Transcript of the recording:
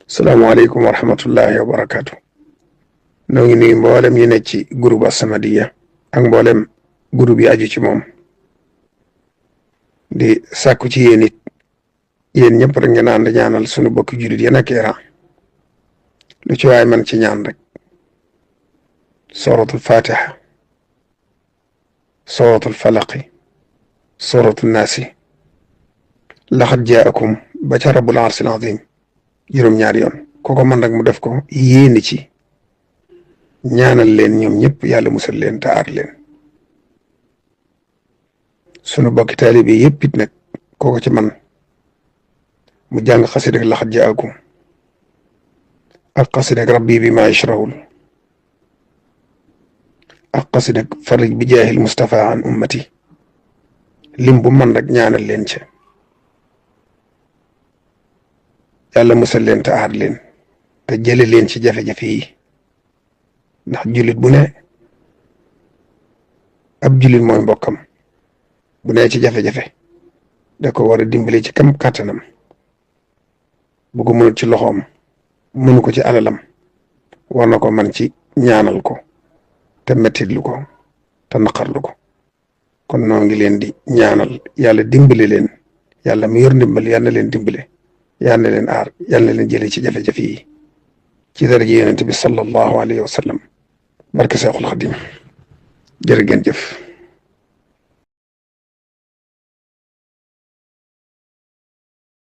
salaamaaleykum wa rahmatullahi wa barakaatu. noo ngi nuyu mboolem yi nekk ci groupe As-Samadiyya ak mboolem groupe yi aju ci moom di sàkku ci yéen it yéen ñëpp rek ngeen ànd ñaanal sunu bokki jullit yi nekk Iran lu ci waay man ci ñaan rek suratul fatiha suratul falaqi suratul naasi laxad jaakum ba ca rabbul arsil azim juróom-ñaari yoon kooko man rek mu def ko yéeni ci ñaanal leen ñoom ñëpp yàlla musal leen te aar leen sunu bokki taalibe yëpp it nag kooko ci man mu jàng xasida ak laxad jaakum ak xasida ak rabbi bi ma yashrahul ak xasida ak farij bi jaahil Mustafa an ummati lim bu man rek ñaanal leen ca yàlla musal leen te aar leen te jële leen ci jafe-jafe yi ndax jullit bu ne ab jullit mooy mbokkam bu ne ci jafe-jafe da ko war a dimbali ci kam kàttanam bu ko mënul ci loxoom mënu ko ci alalam war na ko man ci ñaanal ko te mettitlu ko te naqarlu ko kon noo ngi leen di ñaanal yàlla dimbali leen yàlla mu yor ndimbal yàlla na leen dimbale yàlla na leen aar yàlla na leen jëlee ci jafe-jafe yi ci daraja yonent bi sallallahu alayhi wa sallam barke Seexul Xadim jërë ngeen jëf